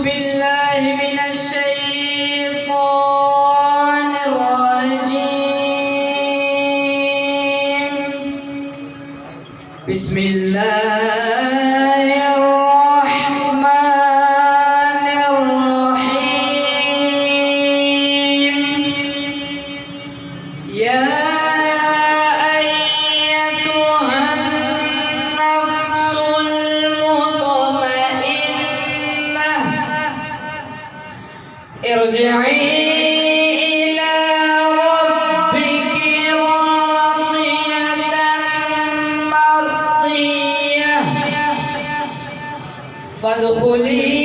بالله من الشيطان الرجيم. بسم الله الرحمن الرحيم. يا أيتها النفس المطمئنة ارجعي إلى ربك راضية مرضية فادخلي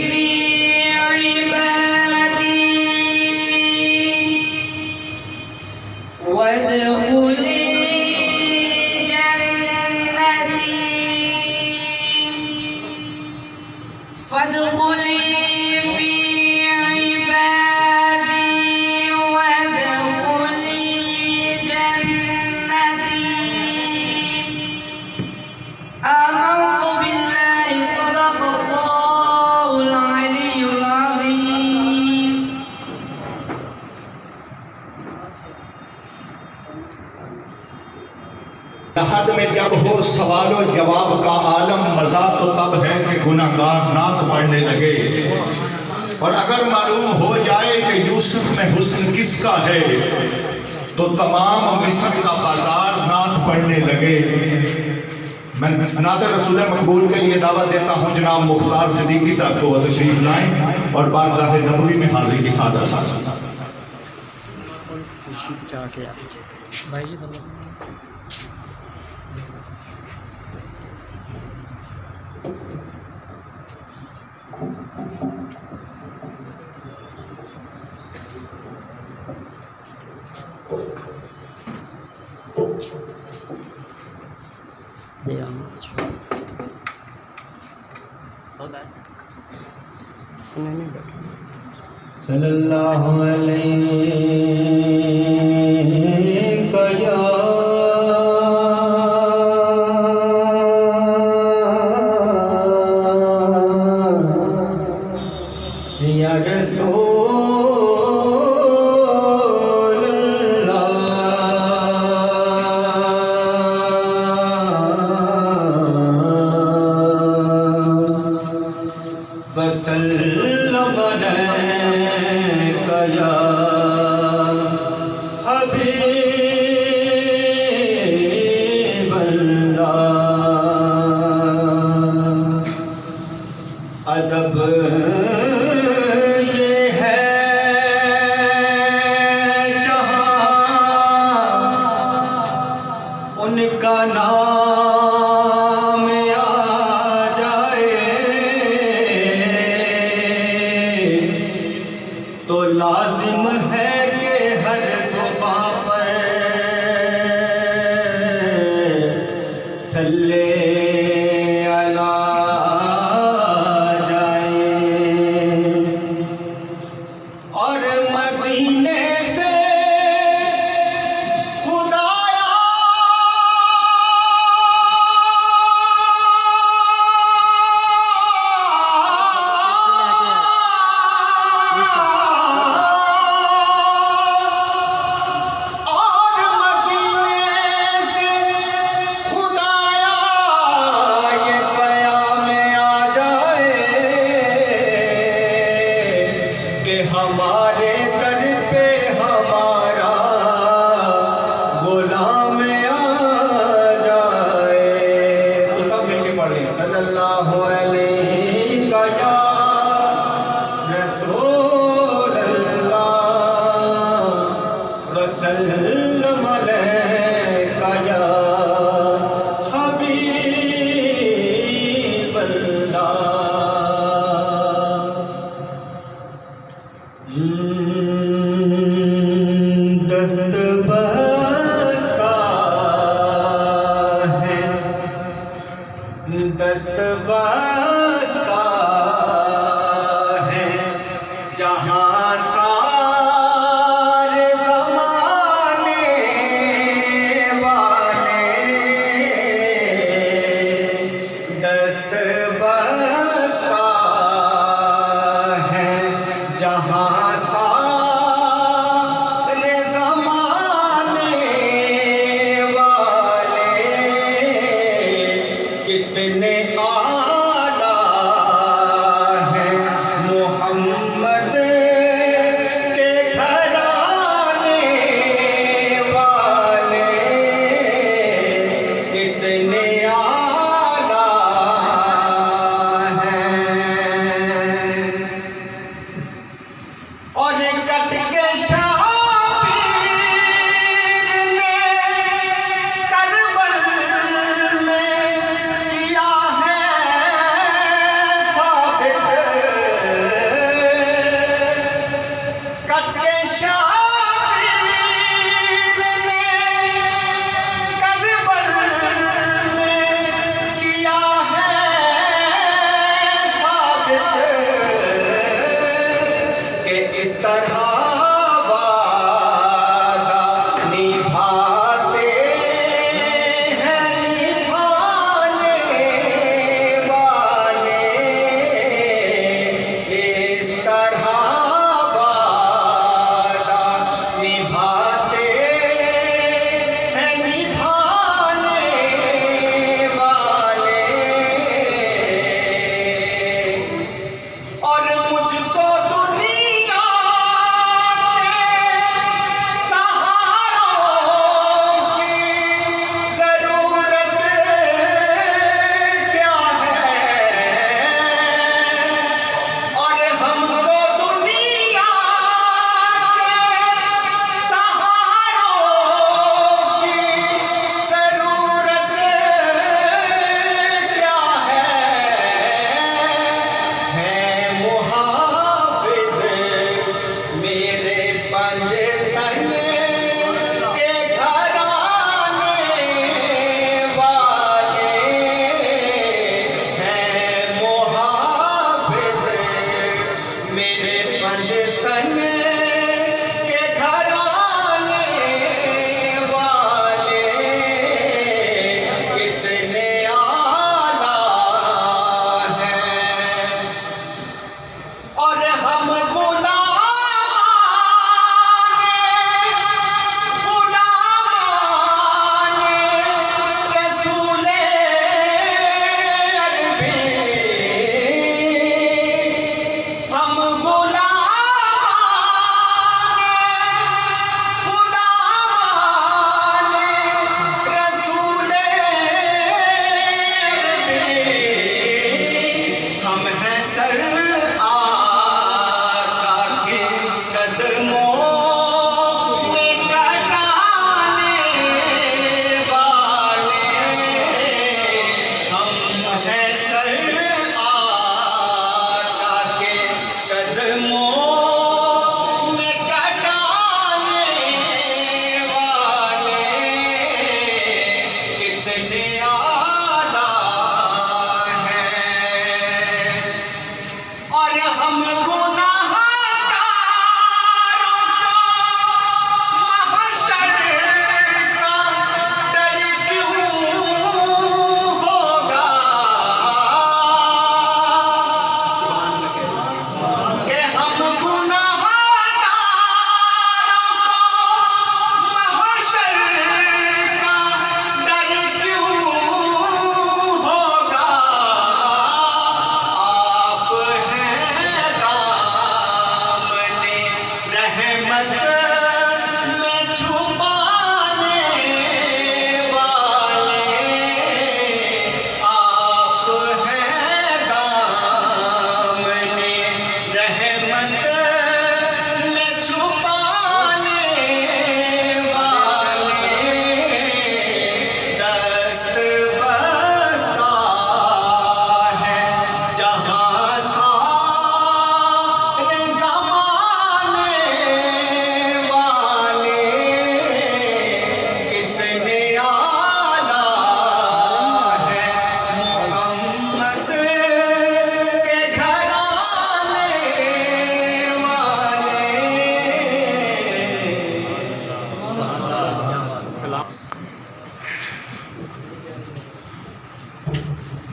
في عبادي وادخلي جنتي. فادخلي في عبادي وادخلي جنتي. آمنت بالله صدق الله العلي العظيم. حد میں جب ہو سوال و جواب کا عالم مزہ تو تب ہے کہ گناہگار ناک بڑھنے لگے، اور اگر معلوم ہو جائے کہ یوسف میں حسن کس کا ہے تو تمام مصر کا بازار ناک بڑھنے لگے۔ میں نعت رسول مقبول کے لیے دعوت دیتا ہوں جناب مختار صدیقی صاحب کو وہ تشریف لائیں اور بارگاہ نبوی میں حاضری کی سعادت حاصل کریں۔ صلی اللہ علیہ یا رسول اللہ وسلم علیک یا حبیب اللہ۔ ادب یہ ہے جہاں ان کا نام آ جائے تو لازم ہے کہ ہر زبان پر صلی علی جائے، اور مدینے سے خدایا ہمارے در پہ ہمارا غلام آ جائے۔ تو سب مل کے پڑھ لیں صلی اللہ علیہ یا رسول اللہ وسلم علیک یا حبیب اللہ۔ دست بستہ ہے، دست بستہ ہے جہاں سارے زمانے والے، دست بستہ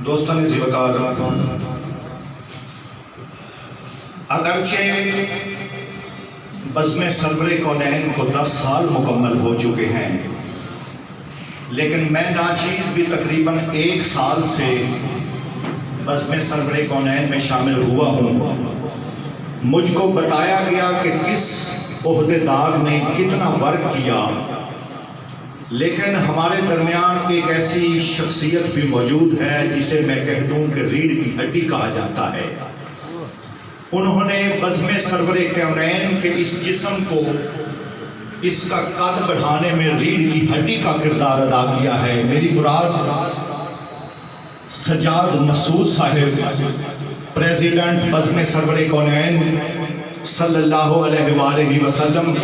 دوستان زیوکار، اگرچہ بزم سرور کونین کو 10 سال مکمل ہو چکے ہیں، لیکن میں ناچیز بھی تقریباً 1 سال سے بزم سرور کونین میں شامل ہوا ہوں۔ مجھ کو بتایا گیا کہ کس عہدیدار نے کتنا ورک کیا، لیکن ہمارے درمیان ایک ایسی شخصیت بھی موجود ہے جسے میں کہتا ہوں کہ ریڑھ کی ہڈی کہا جاتا ہے۔ انہوں نے بزم سرور کونین کے اس جسم کو، اس کا قد بڑھانے میں ریڑھ کی ہڈی کا کردار ادا کیا ہے۔ میری مراد سجاد مسعود صاحب، پریزیڈنٹ بزم سرور کونین صلی اللہ علیہ وآلہ وسلم،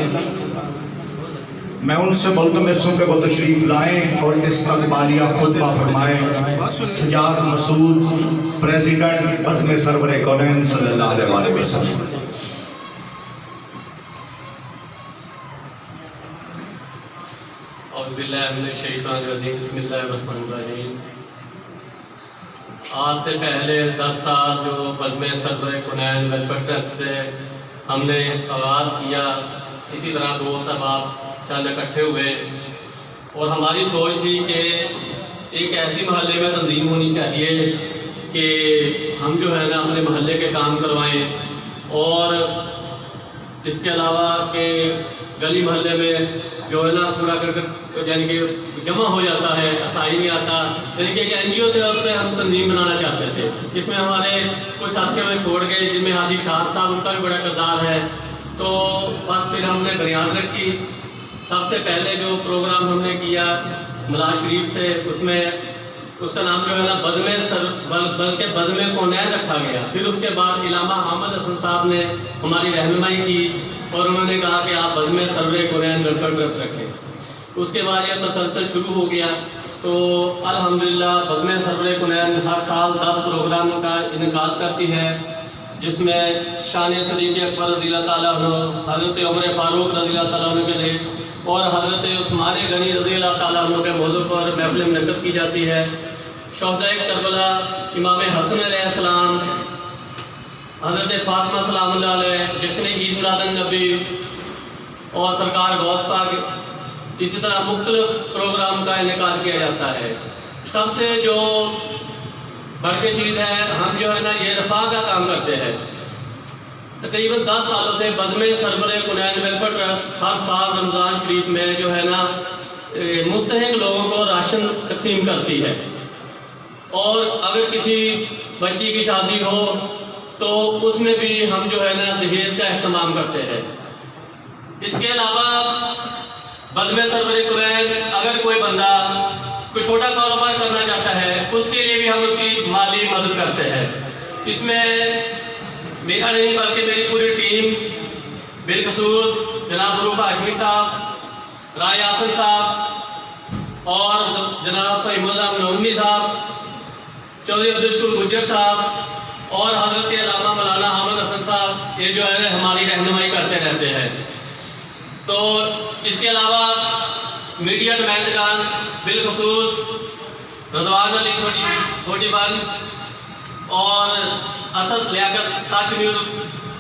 میں ان سے ملتمس ہوں کہ وہ تشریف لائیں اور استقبالیہ خطبہ فرمائیں۔ سجاد مسعود، پریزیڈنٹ بزم سرور کونین صلی اللہ علیہ وآلہ وسلم۔ اعوذ باللہ من الشیطان الرجیم، بسم اللہ الرحمن الرحیم۔ آج سے پہلے 10 سال جو بزم سرور کونین ویلفیئر ٹرسٹ سے ہم نے آغاز کیا، اسی طرح دوست احباب چند اکٹھے ہوئے اور ہماری سوچ تھی کہ ایک ایسی محلے میں تنظیم ہونی چاہیے کہ ہم جو ہے نا اپنے محلے کے کام کروائیں، اور اس کے علاوہ کہ گلی محلے میں جو ہے نا کوڑا کرکٹ یعنی کہ جمع ہو جاتا ہے، صحیح نہیں آتا، یعنی کہ ایک NGO کے طور پہ ہم تنظیم بنانا چاہتے تھے۔ اس میں ہمارے کچھ ساتھیوں میں چھوڑ گئے، جن میں حاجی شاہد صاحب، ان کا بھی بڑا کردار ہے۔ تو بس پھر ہم نے بنیاد رکھی۔ سب سے پہلے جو پروگرام ہم نے کیا ملا شریف سے، اس میں اس کا نام جو ہے نا بلکہ بزم کونین رکھا گیا۔ پھر اس کے بعد علامہ احمد حسن صاحب نے ہماری رہنمائی کی اور انہوں نے کہا کہ آپ بزم سرور کونین ویلفیئر ٹرسٹ رکھیں۔ اس کے بعد یہ تسلسل شروع ہو گیا۔ تو الحمدللہ بزم سرور کونین ہر سال 10 پروگراموں کا انعقاد کرتی ہے، جس میں شان صدیق اکبر رضی اللہ تعالیٰ عنہ، حضرت عمر فاروق رضی اللہ تعالیٰ عنہ کے لیے اور حضرت عثمان غنی رضی اللہ تعالیٰ عنہ کے موضوع پر محفل منعقد کی جاتی ہے۔ شہدائے کربلا، امام حسن علیہ السلام، حضرت فاطمہ سلام اللہ علیہ، جشن عید میلاد النبی اور سرکار غوث پاک، اسی طرح مختلف پروگرام کا انعقاد کیا جاتا ہے۔ سب سے جو بڑھ کے چیز ہے، ہم جو ہے نا یہ رفاع کا کام کرتے ہیں۔ تقریباً 10 سالوں سے بزم سرور کونین ویلفیئر ٹرسٹ ہر سال رمضان شریف میں جو ہے نا مستحق لوگوں کو راشن تقسیم کرتی ہے، اور اگر کسی بچی کی شادی ہو تو اس میں بھی ہم جو ہے نا دہیج کا اہتمام کرتے ہیں۔ اس کے علاوہ بزم سرور کونین اگر کوئی بندہ کوئی چھوٹا کاروبار کرنا چاہتا ہے، اس کے لیے بھی ہم اس کی مالی مدد کرتے ہیں۔ اس میں میرا نہیں بلکہ میری پوری ٹیم، بالخصوص جناب عروف ہاشمی صاحب، رائے آسن صاحب اور جناب فہیم اللہ منونی صاحب، چودھری عبدالشکور گجر صاحب اور حضرت علامہ مولانا احمد حسن صاحب، یہ جو ہے ہماری رہنمائی کرتے رہتے ہیں۔ تو اس کے علاوہ میڈیا نمائندگان، بالخصوص رضوان علی 41 اور اسد لیاقت سچ نیوز،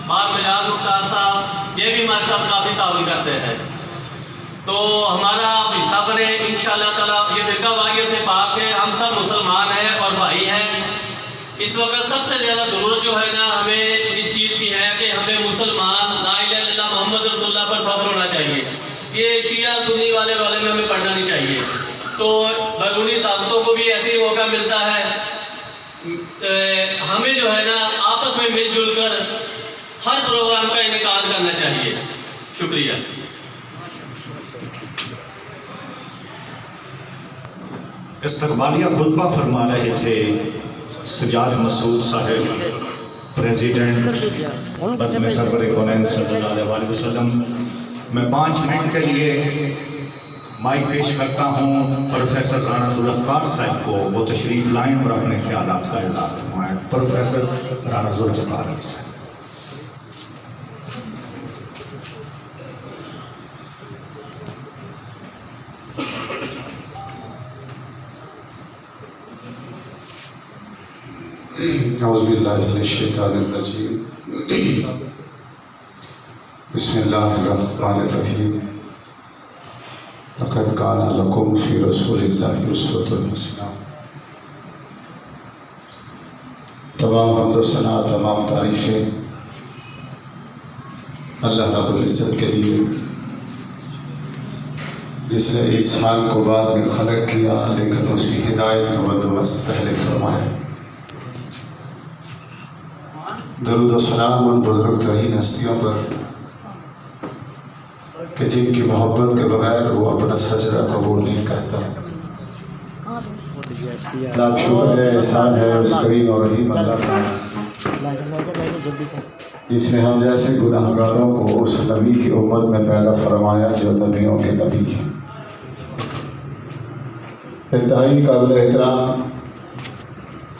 بار مجاز مختار صاحب، یہ بھی ہمارے ساتھ کافی تعاون کرتے ہیں۔ تو ہمارا آپ حصہ بنے انشاءاللہ تعالیٰ۔ یہ فرقہ واریت سے پاک ہے، ہم سب مسلمان ہیں اور بھائی ہیں۔ اس وقت سب سے زیادہ ضرورت جو ہے نا ہمیں اس چیز کی ہے کہ ہمیں مسلمان لا الہ الا اللہ محمد رسول اللہ پر فخر ہونا چاہیے۔ یہ شیعہ سنی والے میں ہمیں پڑھنا نہیں چاہیے۔ تو بیرونی طاقتوں کو بھی ایسے ہی موقع ملتا ہے، ہمیں جو ہے نا آپس میں مل جل کر ہر پروگرام کا انعقاد کرنا چاہیے۔ شکریہ۔ استقبالیہ خطبہ فرما رہے تھے سجاد مسعود صاحب، پریزیڈنٹ بزم سرور کونین صلی اللہ علیہ وآلہ وسلم۔ میں 5 منٹ کے لیے مائک پیش کرتا ہوں پروفیسر رانا ذوالفقار صاحب کو، وہ تشریف لائیں اور اپنے خیالات کا اظہار فرمائیں۔ پروفیسر رانا ذوالفقار صاحب۔ اعوذ باللہ من الشیطان الرجیم بسم اللہ الرحمن الرحیم لقد کان لکم فی رسول اللہ اسوۃ حسنہ۔ تمام حمد و ثنا، تمام تعریفیں اللہ رب العزت کے لیے، جس نے انسان کو بعد میں خلق کیا لیکن اس کی ہدایت کا بندوبست پہلے فرمایا۔ درود و سلام ان بزرگ ترین ہستیوں پر کہ جن کی محبت کے بغیر وہ اپنا سجدہ قبول نہیں کرتا۔ لاکھ شکر ہے، احسان ہے اس کریم اور رحیم اللہ کا، جس نے ہم جیسے گناہ گاروں کو اس نبی کی امت میں پیدا فرمایا جو نبیوں کے نبی ہیں۔ انتہائی قابل احترام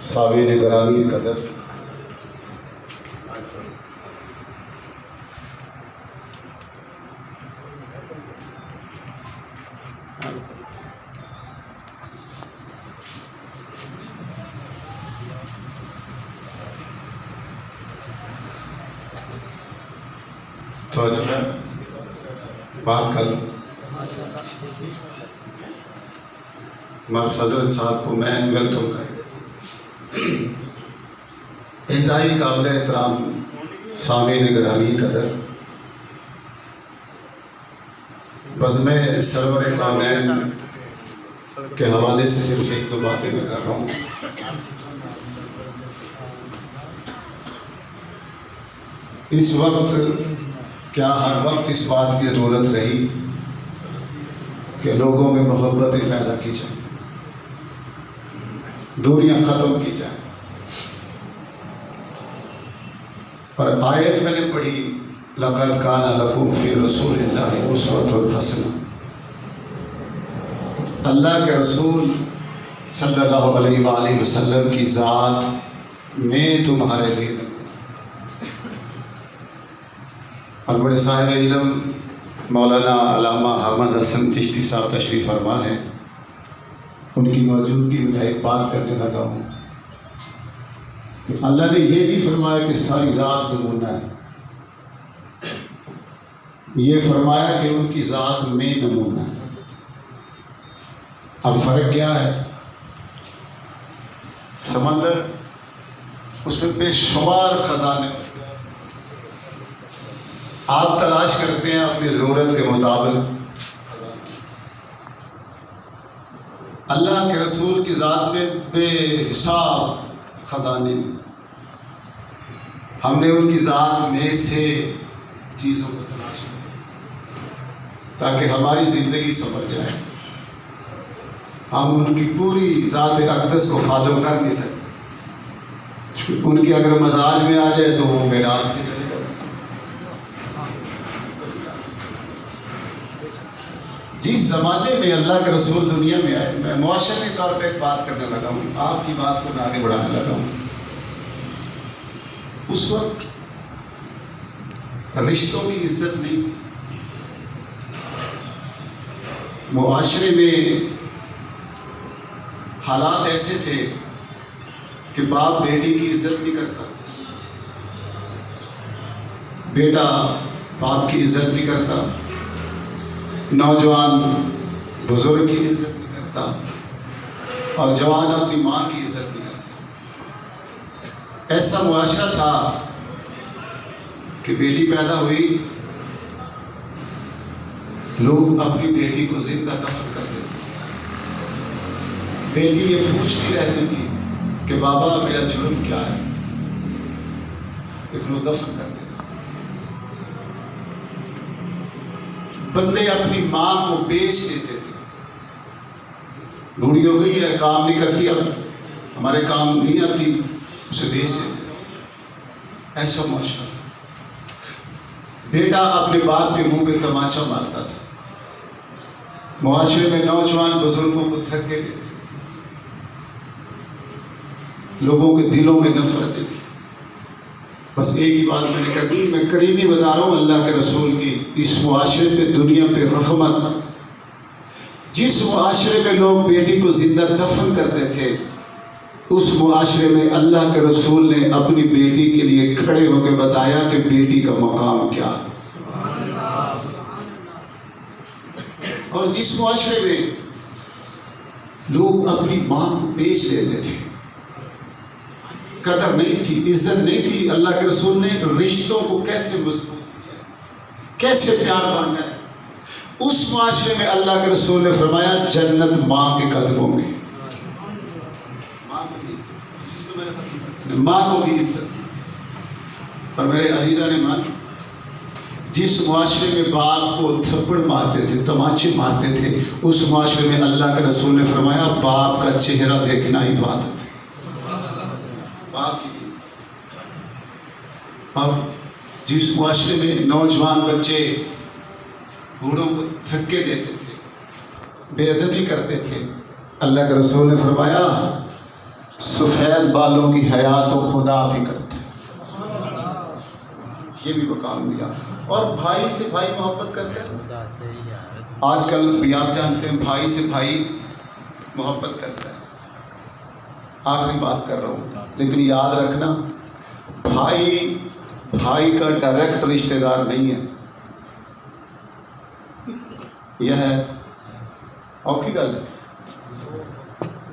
سامعین گرامی قدر، تو جو میں بات کر فضل صاحب کو میں ویلکم کریں۔ انتہائی قابل احترام سامعین گرامی قدر، بزم سرور کونین کے حوالے سے صرف ایک دو باتیں میں کر رہا ہوں۔ اس وقت کیا ہر وقت اس بات کی ضرورت رہی کہ لوگوں میں محبتیں پیدا کی جائیں، دوریاں ختم کی جائیں؟ اور آیت میں نے پڑھی لقد کان لکم فی رسول اللہ اسوۃ حسنہ۔ اللہ کے رسول صلی اللہ علیہ وآلہ وسلم کی ذات میں تمہارے لیے، اور بڑے صاحب علم مولانا علامہ احمد حسن چشتی صاحب تشریف فرما ہیں، ان کی موجودگی میں ایک بات کرنے لگا ہوں کہ اللہ نے یہ نہیں فرمایا کہ ساری ذات نمونہ ہے، یہ فرمایا کہ ان کی ذات میں نمونہ ہے۔ اب فرق کیا ہے؟ سمندر، اس میں بے شمار خزانے آپ تلاش کرتے ہیں اپنی ضرورت کے مطابق، اللہ کے رسول کی ذات میں بے حساب خزانے، ہم نے ان کی ذات میں سے چیزوں کو تلاش کیا تاکہ ہماری زندگی سمجھ جائے۔ ہم ان کی پوری ذات اقدس کو فالو کر نہیں سکتے، ان کی اگر مزاج میں آ جائے تو وہ معراج میں چلے جائے۔ جس زمانے میں اللہ کے رسول دنیا میں آئے، میں معاشرتی طور پہ ایک بات کرنے لگا ہوں، آپ کی بات کو میں آگے بڑھانے لگا ہوں، اس وقت رشتوں کی عزت نہیں تھی، معاشرے میں حالات ایسے تھے کہ باپ بیٹی کی عزت نہیں کرتا، بیٹا باپ کی عزت نہیں کرتا، نوجوان بزرگ کی عزت نہیں کرتا، اور جوان اپنی ماں کی عزت نہیں کرتا۔ ایسا معاشرہ تھا کہ بیٹی پیدا ہوئی، لوگ اپنی بیٹی کو زندہ دفن کر دیتے، بیٹی یہ پوچھتی رہتی تھی کہ بابا میرا جرم کیا ہے، ایک لوگ دفن کر دیتے۔ بندے اپنی ماں کو بیچ دیتے تھے، بوڑھی ہو گئی ہے، کام نہیں کرتی، اب ہمارے کام نہیں آتی، اسے بیچ دیتے تھے۔ ایسا معاشرہ تھا۔ بیٹا اپنے باپ کے منہ پہ تماچا مارتا تھا، معاشرے میں نوجوان بزرگوں کو دھکے دیتے، لوگوں کے دلوں میں نفرتیں تھی۔ بس ایک ہی بات میں نے کہی، میں قریبی بتا رہا ہوں اللہ کے رسول کی، اس معاشرے پہ دنیا پہ رحمت، جس معاشرے میں لوگ بیٹی کو زندہ دفن کرتے تھے، اس معاشرے میں اللہ کے رسول نے اپنی بیٹی کے لیے کھڑے ہو کے بتایا کہ بیٹی کا مقام کیا ہے۔ اور جس معاشرے میں لوگ اپنی ماں کو بیچ لیتے تھے، قدر نہیں تھی، عزت نہیں تھی، اللہ کے رسول نے رشتوں کو کیسے مضبوط کیا، کیسے پیار بانٹا ہے، اس معاشرے میں اللہ کے رسول نے فرمایا جنت ماں کے قدموں میں، ماں کو بھی عزت۔ اور میرے عزیزان مان، جس معاشرے میں باپ کو تھپڑ مارتے تھے، تماچے مارتے تھے، اس معاشرے میں اللہ کے رسول نے فرمایا باپ کا چہرہ دیکھنا عبادت ہے، باپ کی عزت۔ اور جس معاشرے میں نوجوان بچے بوڑھوں کو دھکے دیتے تھے، بے عزتی کرتے تھے، اللہ کے رسول نے فرمایا سفید بالوں کی حیا تو خدا بھی کرتا ہے، یہ بھی مقام دیا۔ اور بھائی سے بھائی محبت کرتے ہیں، آج کل بھی آپ جانتے ہیں بھائی سے بھائی محبت کرتا ہے۔ آخری بات کر رہا ہوں، لیکن یاد رکھنا بھائی بھائی کا ڈائریکٹ رشتہ دار نہیں ہے، یہ ہے اور کی گل ہے،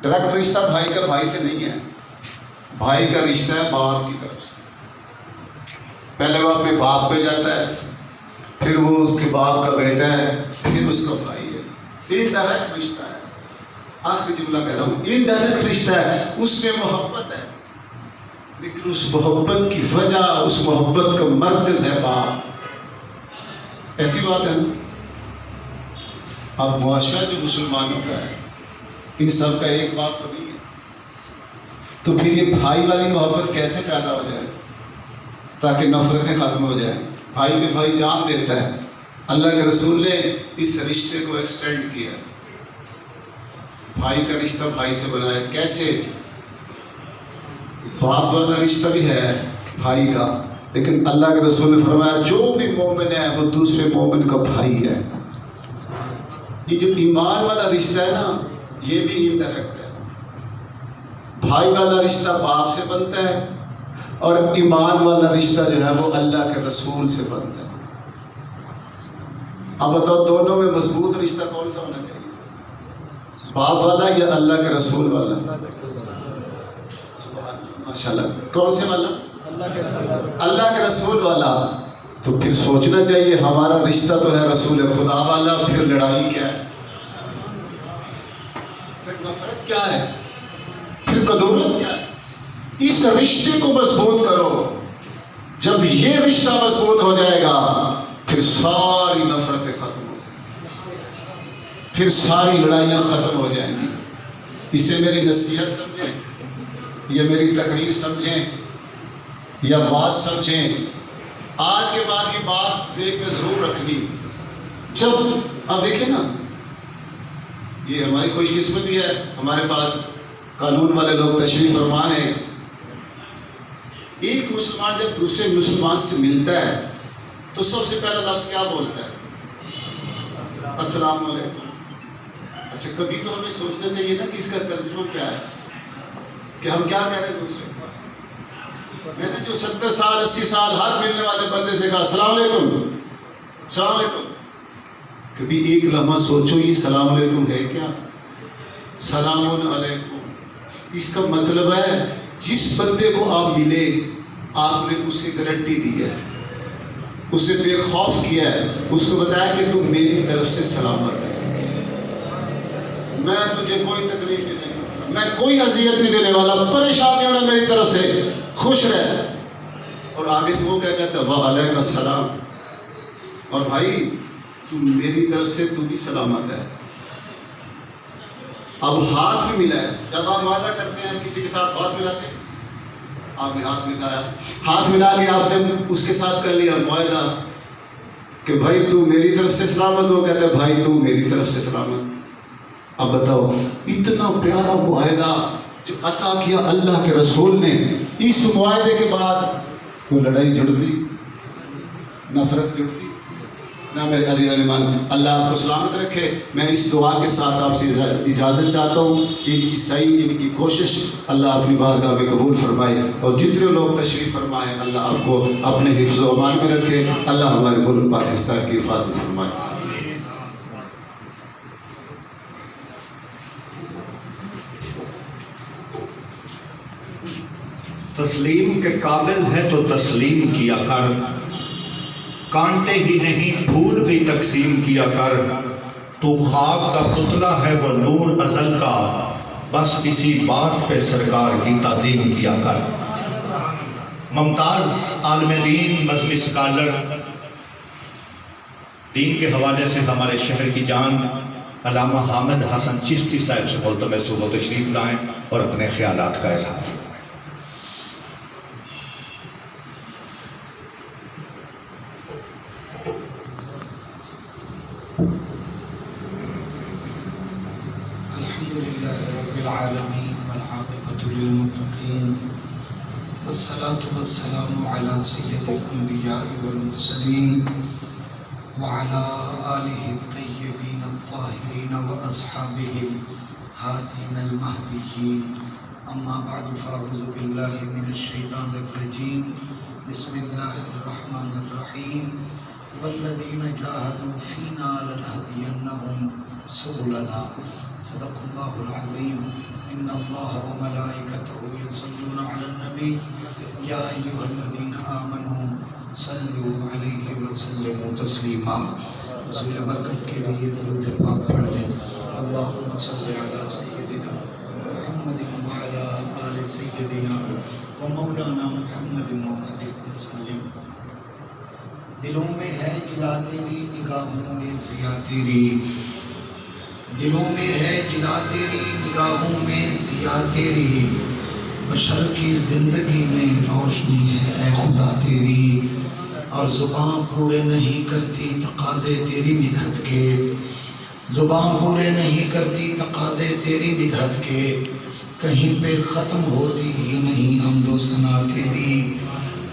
ڈائریکٹ رشتہ بھائی کا بھائی سے نہیں ہے، بھائی کا رشتہ ہے باپ کی طرف سے۔ پہلے وہ اپنے باپ پہ جاتا ہے، پھر وہ اس کے باپ کا بیٹا ہے، پھر اس کا بھائی ہے، انڈائریکٹ رشتہ ہے۔ آخری جملہ کہہ رہا ہوں، انڈائریکٹ رشتہ ہے، اس میں محبت ہے، لیکن اس محبت کی وجہ، اس محبت کا مرکز ہے باپ۔ ایسی بات ہے نا، اب معاشرہ جو مسلمانوں کا ہے ان سب کا ایک باپ تو نہیں ہے، تو پھر یہ بھائی والی محبت کیسے پیدا ہو جائے تاکہ نفرتیں ختم ہو جائیں؟ بھائی میں بھائی جان دیتا ہے، اللہ کے رسول نے اس رشتے کو ایکسٹینڈ کیا، بھائی کا رشتہ بھائی سے بنایا۔ کیسے؟ باپ والا رشتہ بھی ہے بھائی کا، لیکن اللہ کے رسول نے فرمایا جو بھی مومن ہے وہ دوسرے مومن کا بھائی ہے۔ یہ جو ایمان والا رشتہ ہے نا، یہ بھی انڈائریکٹ ہے۔ بھائی والا رشتہ باپ سے بنتا ہے اور ایمان والا رشتہ جو ہے وہ اللہ کے رسول سے بنتا ہے۔ اب بتاؤ دونوں میں مضبوط رشتہ کون سا ہونا چاہیے، باپ والا یا اللہ کے رسول والا؟ ماشاءاللہ، کون سے والا؟ اللہ کے رسول والا۔ تو پھر سوچنا چاہیے ہمارا رشتہ تو ہے رسول خدا والا، پھر لڑائی کیا ہے، پھر نفرت کیا ہے، پھر کدورت کیا ہے؟ اس رشتے کو مضبوط کرو، جب یہ رشتہ مضبوط ہو جائے گا پھر ساری نفرتیں ختم ہو جائیں گی، پھر ساری لڑائیاں ختم ہو جائیں گی۔ اسے میری نصیحت سمجھیں یا میری تقریر سمجھیں یا بات سمجھیں، آج کے بعد یہ بات ذہن میں ضرور رکھنی۔ جب آپ دیکھیں نا، یہ ہماری خوش قسمتی ہے، ہمارے پاس قانون والے لوگ تشریف فرما ہیں۔ ایک مسلمان جب دوسرے مسلمان سے ملتا ہے تو سب سے پہلا لفظ کیا بولتا ہے؟ السلام علیکم۔ اچھا کبھی تو ہمیں سوچنا چاہیے نا کہ اس کا ترجمہ کیا ہے، کہ ہم کیا کہہ رہے ہیں دوسرے کو۔ میں نے جو 70 سال 80 سال ہر ملنے والے بندے سے کہا السلام علیکم السلام علیکم، کبھی ایک لمحہ سوچو یہ السلام علیکم ہے کیا؟ سلام علیکم، اس کا مطلب ہے جس بندے کو آپ ملے آپ نے اس کی گارنٹی دی ہے، اس سے بے خوف کیا ہے، اس کو بتایا کہ تم میری طرف سے سلامت ہے، میں تجھے کوئی تکلیف نہیں دے گا، میں کوئی اذیت نہیں دینے والا، پریشان نہیں ہونا میری طرف سے، خوش رہ۔ اور آگے سے وہ کیا کہتا ہے وعلیکم السلام، اور بھائی تم میری طرف سے تو بھی سلامت ہے۔ اب ہاتھ بھی ملا ہے، جب آپ وعدہ کرتے ہیں کسی کے ساتھ ہاتھ ملاتے ہیں، آپ نے ہاتھ ملایا، ہاتھ ملا کے آپ نے اس کے ساتھ کر لیا معاہدہ کہ بھائی تو میری طرف سے سلامت ہو، کہتے ہیں بھائی تو میری طرف سے سلامت۔ اب بتاؤ اتنا پیارا معاہدہ جو عطا کیا اللہ کے رسول نے، اس معاہدے کے بعد وہ لڑائی جڑتی، نفرت جڑتی نہ میرے عزیز علمان. اللہ آپ کو سلامت رکھے. میں اس دعا کے ساتھ آپ سے اجازت چاہتا ہوں. ان کی صحیح ان کی کوشش اللہ اپنی بارگاہ میں قبول فرمائے، اور جتنے لوگ تشریف فرمائے اللہ آپ کو اپنے حفظ و امان میں رکھے. اللہ ہمارے ملک پاکستان کی حفاظت فرمائے. تسلیم کے قابل ہے تو تسلیم کیا کر، کانٹے ہی نہیں پھول بھی تقسیم کیا کر. تو خواب کا پتلا ہے وہ نور ازل کا، بس اسی بات پہ سرکار کی تعظیم کیا کر. ممتاز عالم دین، مذہبی اسکالر، دین کے حوالے سے ہمارے شہر کی جان علامہ حامد حسن چشتی صاحب سے بولتا میں صبح تشریف لائیں اور اپنے خیالات کا اظہار فرمائیں. العالمين والعاقبة للمتقين والصلاة والسلام على سيد الأنبياء والمرسلين وعلى آله الطيبين الطاهرين وأصحابه الهادين المهديين. أما بعد فأعوذ بالله من الشيطان الرجيم. بسم الله الرحمن الرحيم. والذين جاهدوا فينا لنهدينهم سبلنا. صدق الله العظيم. إن الله وملائكته يصلون على النبي يا أيها الذين آمنوا صلوا عليه وسلموا تسليما. حضور برکت کے لیے درود پاک پڑھ لیں. اللهم صل على سيدنا محمد وعلى آل سيدنا ومولانا محمد وبارك وسلم. دلوں میں ہے جلا تیری، نگاہوں میں ضیا تیری. دلوں میں ہے جلا تیری، نگاہوں میں ضیا تیری. بشر کی زندگی میں روشنی ہے اے خدا تیری. اور زبان پورے نہیں کرتی تقاضے تیری مدحت کے. زبان پورے نہیں کرتی تقاضے تیری مدحت کے. کہیں پہ ختم ہوتی ہی نہیں حمد و ثنا تیری.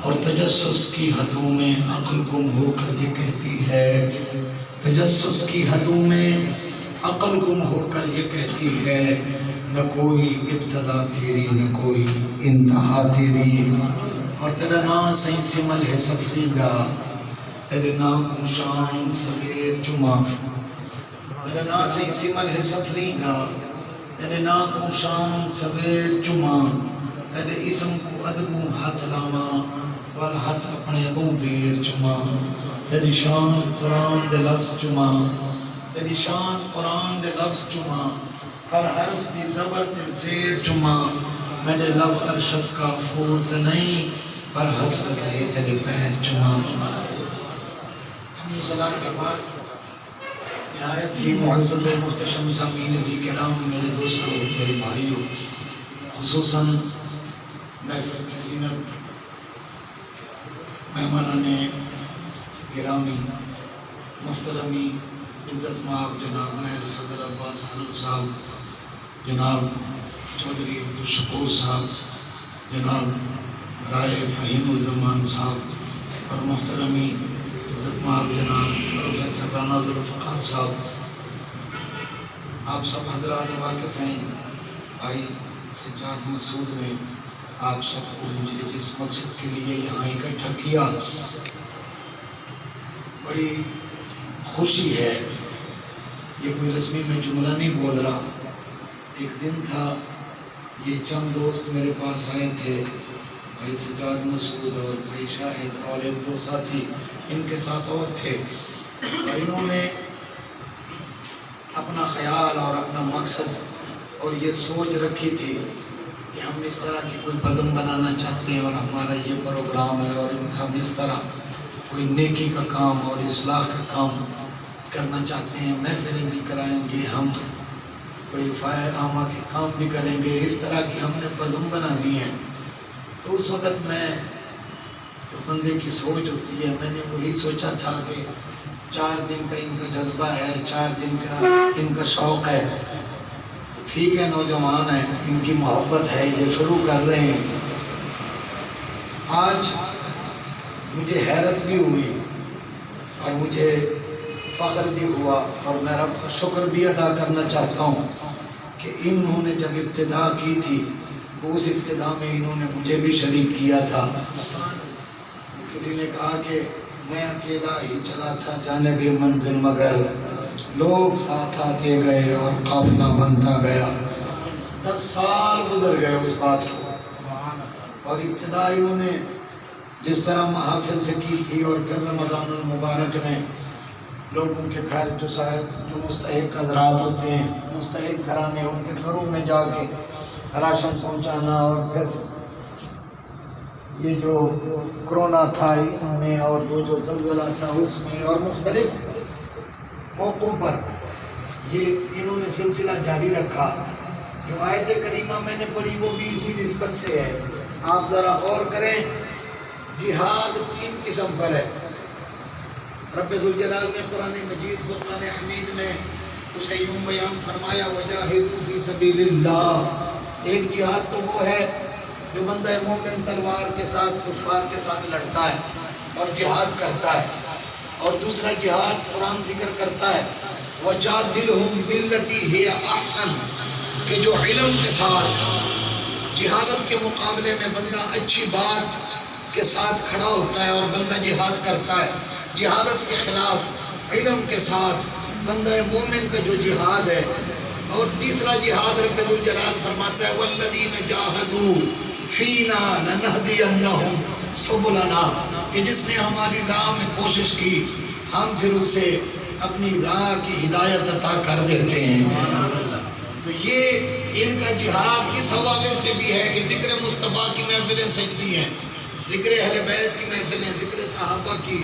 اور تجسس کی حدوں میں عقل گم ہو کر یہ کہتی ہے، تجسس کی حدوں میں عقل گم ہو کر یہ کہتی ہے، نہ کوئی ابتدا تیری نہ کوئی انتہا تیری. اور تیرا نام سہی سمل ہے سفریدہ، تیرے نام کو شام سفیر جمعہ. تیرا نام سہی سمل ہے سفریدہ، تیرے نام کو شام سفیر جمعہ. تیرے اسم کو ادبوں ہاتھ لاما، والہاتھ اپنے بوں دیر جمعہ. تیری شان قرآن دے لفظ جمعہ، تیری شان قرآن دے لفظ جمعہ. ہر حرف دی زبر تے زیر جمعہ. میرے لب ارشد کا فورت نہیں، پر حسرت ہے تیرے پیر جمعہ. حمد صلاة کے بعد نہایت ہی معزز و محتشم سامعین ذی کرام، میرے دوستوں، میرے بھائیوں، خصوصاً محفل کی زینت مہمانان گرامی، محترمی، عزت مآب جناب مہر فضل عباس حضرت صاحب، جناب چودھری عبدالشکور صاحب، جناب رائے فہیم الزمان صاحب، اور محترمی عزت مآب جناب پروفیسر رانا ذوالفقار صاحب. آپ سب حضرات واقف ہیں بھائی سجاد مسعود نے آپ سب کو مجھے جس مقصد کے لیے یہاں اکٹھا کیا، بڑی خوشی ہے. یہ کوئی رسمی میں جملہ نہیں بول رہا. ایک دن تھا، یہ چند دوست میرے پاس آئے تھے، بھائی سجاد مسعود اور بھائی شاہد اور ایک دو ساتھی ان کے ساتھ اور تھے، اور انہوں نے اپنا خیال اور اپنا مقصد اور یہ سوچ رکھی تھی کہ ہم اس طرح کی کوئی بزم بنانا چاہتے ہیں، اور ہمارا یہ پروگرام ہے، اور ہم اس طرح کوئی نیکی کا کام اور اصلاح کا کام کرنا چاہتے ہیں. محفلیں بھی کرائیں گے، ہم کوئی رفاع عامہ کے کام بھی کریں گے. اس طرح کی ہم نے بزم بنا دی ہیں. تو اس وقت میں جو بندے کی سوچ ہوتی ہے، میں نے وہی سوچا تھا کہ 4 دن کا ان کا جذبہ ہے، 4 دن کا ان کا شوق ہے. ٹھیک ہے، نوجوان ہیں، ان کی محبت ہے، یہ شروع کر رہے ہیں. آج مجھے حیرت بھی ہوئی اور مجھے فخر بھی ہوا اور میں رب کا شکر بھی ادا کرنا چاہتا ہوں کہ انہوں نے جب ابتدا کی تھی تو اس ابتدا میں انہوں نے مجھے بھی شریک کیا تھا. کسی نے کہا کہ میں اکیلا ہی چلا تھا جانب منزل مگر لوگ ساتھ آتے گئے اور قافلہ بنتا گیا. 10 سال گزر گئے اس بات کو اور ابتدا انہوں نے جس طرح محافل سے کی تھی اور پھر رمضان المبارک میں لوگوں کے گھر جو مستحق حضرات ہوتے ہیں مستحق گھرانے ان کے گھروں میں جا کے راشن پہنچانا اور پھر یہ جو کرونا تھا ان میں اور جو زلزلہ تھا اس میں اور مختلف موقعوں پر یہ انہوں نے سلسلہ جاری رکھا. جو آیت کریمہ میں نے پڑھی وہ بھی اسی نسبت سے ہے. آپ ذرا غور کریں جہاد 3 قسم پر ہے. رب ذوالجلال نے قرآن مجید فرقان حمید میں اسے یوں بیان فرمایا وجاہدوا فی سبیل اللہ. ایک جہاد تو وہ ہے جو بندہ مومن تلوار کے ساتھ کفار کے ساتھ لڑتا ہے اور جہاد کرتا ہے, اور دوسرا جہاد قرآن ذکر کرتا ہے وجادلہم باللتی ہی احسن, کہ جو علم کے ساتھ جہادت کے مقابلے میں بندہ اچھی بات کے ساتھ کھڑا ہوتا ہے اور بندہ جہاد کرتا ہے. جہالت کے خلاف علم کے ساتھ بندہ مومن کا جو جہاد ہے. اور تیسرا جہاد رب ذوالجلال فرماتا ہے والذین جاہدوا فینا لنہدینہم سبلنا, کہ جس نے ہماری راہ میں کوشش کی ہم پھر اسے اپنی راہ کی ہدایت عطا کر دیتے ہیں. تو یہ ان کا جہاد اس حوالے سے بھی ہے کہ ذکر مصطفیٰ کی محفلیں سجتی ہیں, ذکر اہل بیت کی محفلیں, ذکر صحابہ کی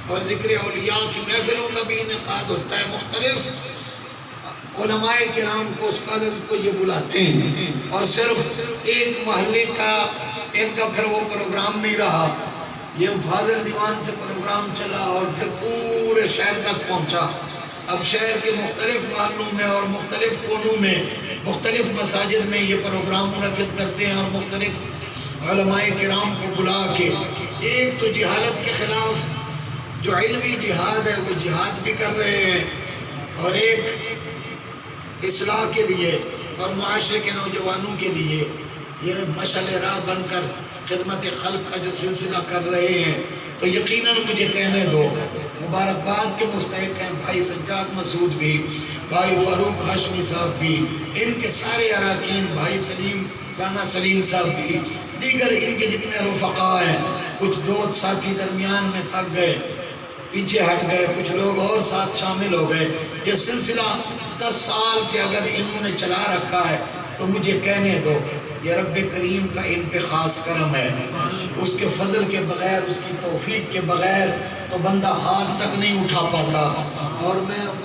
اور ذکر اولیاء کی محفلوں کا بھی انعقاد ہوتا ہے. مختلف علماء کرام کو اسکالرز کو یہ بلاتے ہیں اور صرف ایک محلے کا ان کا پھر وہ پروگرام نہیں رہا. یہ فاضل دیوان سے پروگرام چلا اور پھر پورے شہر تک پہنچا. اب شہر کے مختلف محلوں میں اور مختلف کونوں میں مختلف مساجد میں یہ پروگرام منعقد کرتے ہیں اور مختلف علماء کرام کو بلا کے ایک تو جہالت کے خلاف جو علمی جہاد ہے وہ جہاد بھی کر رہے ہیں, اور ایک اصلاح کے لیے اور معاشرے کے نوجوانوں کے لیے یہ مشعل راہ بن کر خدمت خلق کا جو سلسلہ کر رہے ہیں. تو یقیناً مجھے کہنے دو مبارکباد کے مستحق ہیں بھائی سجاد مسعود بھی, بھائی فاروق ہاشمی صاحب بھی, ان کے سارے اراکین, بھائی سلیم رانا سلیم صاحب بھی, دیگر ان کے جتنے رفقا ہیں. کچھ دوست ساتھی درمیان میں تھک گئے, پیچھے ہٹ گئے, کچھ لوگ اور ساتھ شامل ہو گئے. یہ سلسلہ 10 سال سے اگر انہوں نے چلا رکھا ہے تو مجھے کہنے دو یہ رب کریم کا ان پہ خاص کرم ہے. اس کے فضل کے بغیر, اس کی توفیق کے بغیر تو بندہ ہاتھ تک نہیں اٹھا پاتا. اور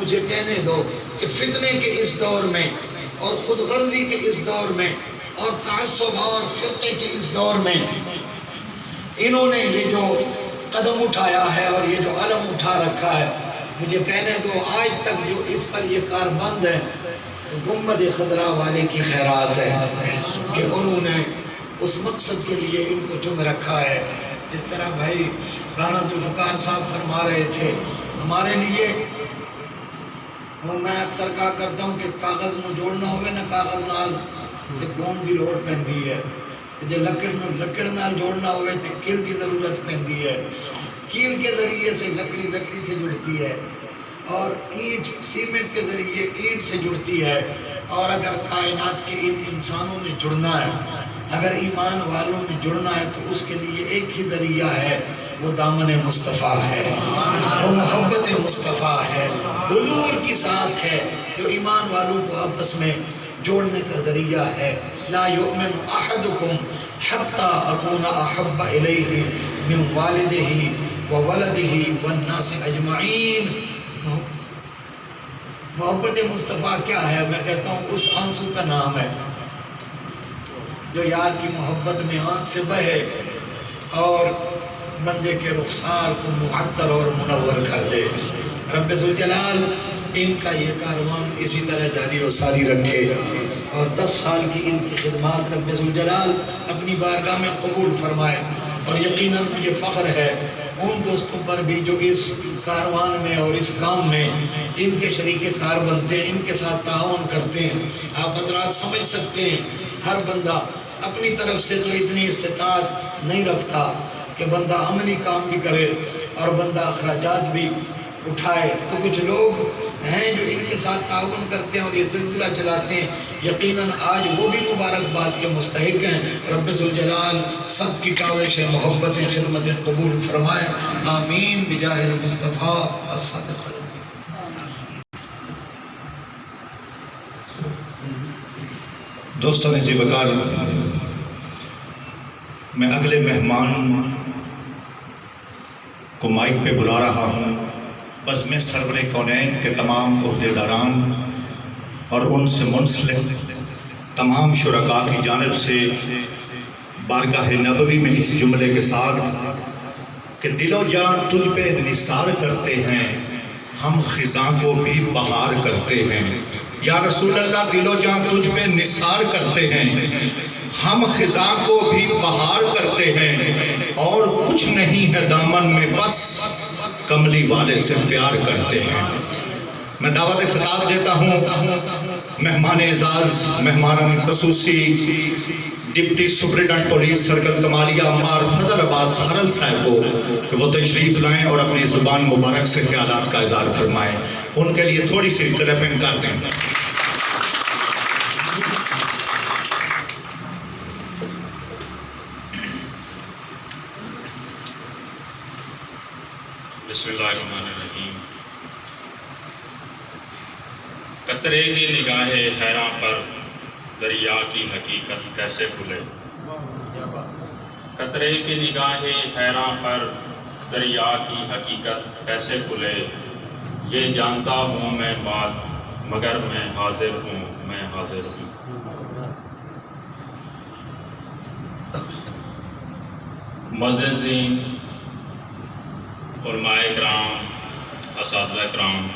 مجھے کہنے دو کہ فتنے کے اس دور میں اور خود غرضی کے اس دور میں اور تعصب اور فرقے کے اس دور میں انہوں نے یہ جو قدم اٹھایا ہے اور یہ جو علم اٹھا رکھا ہے, مجھے کہنے دو آج تک جو اس پر یہ کار بند ہے تو گنبد خضرا والے کی خیرات ہے کہ انہوں نے اس مقصد کے لیے ان کو چن رکھا ہے. جس طرح بھائی رانا ذوالفقار صاحب فرما رہے تھے ہمارے لیے, میں اکثر کہا کرتا ہوں کہ کاغذ نو جوڑنا ہوئے نا کاغذ نال تے گون دی لوڑ پیندی ہے, جے لکڑ نال جوڑنا ہوئے تے کیل کی ضرورت پیندی ہے. کیل کے ذریعے سے لکڑی سے جڑتی ہے اور اینٹ سیمنٹ کے ذریعے اینٹ سے جڑتی ہے. اور اگر کائنات کے ان انسانوں نے جڑنا ہے, اگر ایمان والوں نے جڑنا ہے تو اس کے لیے ایک ہی ذریعہ ہے, وہ دامن مصطفیٰ ہے, وہ محبت مصطفیٰ ہے, حضور کی ساتھ ہے جو ایمان والوں کو آپس میں جوڑنے کا ذریعہ ہے. لا یؤمن احدکم حتی اکون احب الیہ من والدہ وولدہ والناس اجمعین. محبت مصطفیٰ کیا ہے؟ میں کہتا ہوں اس آنسو کا نام ہے جو یار کی محبت میں آنکھ سے بہے اور بندے کے رخسار کو معطر اور منور کر دے. رب ذوالجلال ان کا یہ کاروان اسی طرح جاری و ساری رکھے اور 10 سال کی ان کی خدمات رب ذوالجلال اپنی بارگاہ میں قبول فرمائے. اور یقیناً مجھے فخر ہے ان دوستوں پر بھی جو اس کاروان میں اور اس کام میں ان کے شریک کار بنتے ہیں، ان کے ساتھ تعاون کرتے ہیں۔ آپ حضرات سمجھ سکتے ہیں ہر بندہ اپنی طرف سے تو اتنی استطاعت نہیں رکھتا کہ بندہ عملی کام بھی کرے اور بندہ اخراجات بھی اٹھائے، تو کچھ لوگ ہیں جو ان کے ساتھ تعاون کرتے ہیں اور یہ سلسلہ چلاتے ہیں۔ یقیناً آج وہ بھی مبارکباد کے مستحق ہیں۔ رب ذوالجلال سب کی کاوش محبت خدمت قبول فرمائے، آمین بجاہ المصطفیٰ الصادق۔ دوستان عزیز وقار، میں اگلے مہمان کو مائک پہ بلا رہا ہوں۔ بس میں سرور کونین کے تمام عہدیداران اور ان سے منسلک تمام شرکاء کی جانب سے بارگاہ نبوی میں اس جملے کے ساتھ کہ دل و جان تجھ پہ نثار کرتے ہیں، ہم خزاں کو بھی بہار کرتے ہیں۔ یا رسول اللہ، دل و جان تجھ پہ نثار کرتے ہیں، ہم خزاں کو بھی بہار کرتے ہیں، اور کچھ نہیں ہے دامن میں، بس کملی والے سے پیار کرتے ہیں۔ میں دعوت خطاب دیتا ہوں مہمان اعزاز، مہمان خصوصی deputy superintendent police circle Kamalia Ammar فضل عباس حرل صاحب کو کہ وہ تشریف لائیں اور اپنی زبان مبارک سے خیالات کا اظہار فرمائیں۔ ان کے لیے تھوڑی سی کلیپنگ کر دیں۔ بسم اللہ الرحمن الرحیم۔ قطرے کی نگاہ حیراں پر دریا کی حقیقت کیسے کھلے، قطرے کی نگاہ حیراں پر دریا کی حقیقت کیسے کھلے، یہ جانتا ہوں میں بات مگر میں حاضر ہوں، میں حاضر ہوں۔ معززین، علماء کرام، اساتذہ کرام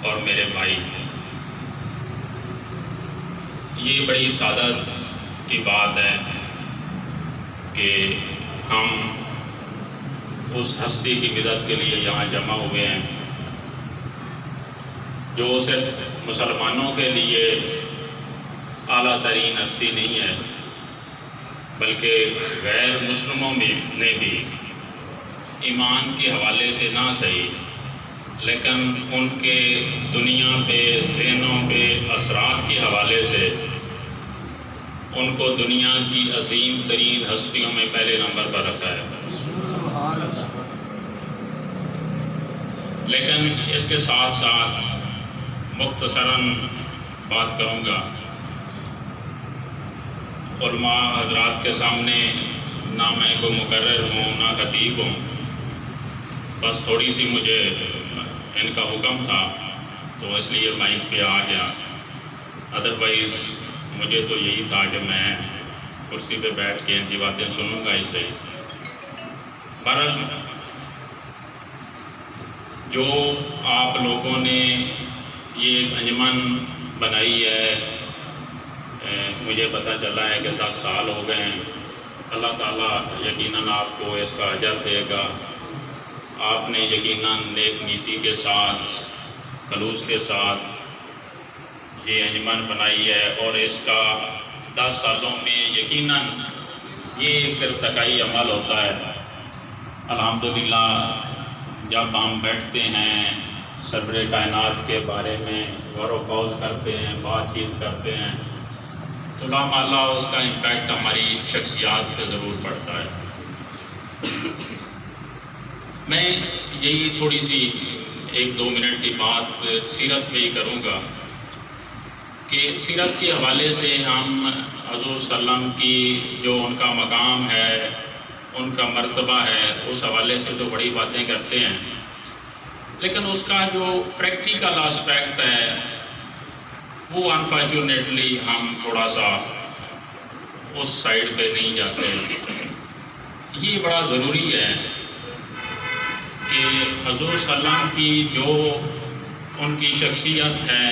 اور میرے بھائی، یہ بڑی سعادت کی بات ہے کہ ہم اس ہستی کی مدد کے لیے یہاں جمع ہوئے ہیں جو صرف مسلمانوں کے لیے اعلیٰ ترین ہستی نہیں ہے، بلکہ غیر مسلموں نے بھی ایمان کے حوالے سے نہ صحیح لیکن ان کے دنیا پہ، ذہنوں پہ اثرات کے حوالے سے ان کو دنیا کی عظیم ترین ہستیوں میں پہلے نمبر پر رکھا ہے۔ لیکن اس کے ساتھ ساتھ مختصراً بات کروں گا۔ علماء حضرات کے سامنے نہ میں کوئی مقرر ہوں نہ خطیب ہوں، بس تھوڑی سی مجھے ان کا حکم تھا تو اس لیے مائک پہ آ گیا، ادروائز مجھے تو یہی تھا کہ میں کرسی پہ بیٹھ کے ان کی باتیں سنوں گا ہی صحیح۔ بہرحال جو آپ لوگوں نے یہ ایک انجمن بنائی ہے، مجھے پتہ چلا ہے کہ 10 سال ہو گئے ہیں، اللہ تعالیٰ یقیناً آپ کو اس کا اجر دے گا۔ آپ نے یقیناً نیک نیتی کے ساتھ، خلوص کے ساتھ یہ انجمن بنائی ہے، اور اس کا 10 سالوں میں یقیناً یہ ایک ارتقائی عمل ہوتا ہے۔ الحمدللہ جب ہم بیٹھتے ہیں سرور کائنات کے بارے میں غور و خوض کرتے ہیں، بات چیت کرتے ہیں، تو لامحالہ اس کا امپیکٹ ہماری شخصیات پہ ضرور پڑتا ہے۔ میں یہی تھوڑی سی 1-2 منٹ کی بات سیرت میں ہی کروں گا کہ سیرت کے حوالے سے ہم حضور صلی اللہ علیہ وسلم کی جو ان کا مقام ہے، ان کا مرتبہ ہے، اس حوالے سے تو بڑی باتیں کرتے ہیں، لیکن اس کا جو پریکٹیکل آسپیکٹ ہے وہ انفارچونیٹلی ہم تھوڑا سا اس سائڈ پہ نہیں جاتے۔ یہ بڑا ضروری ہے کہ حضور صلی اللہ علیہ وسلم کی جو ان کی شخصیت ہے،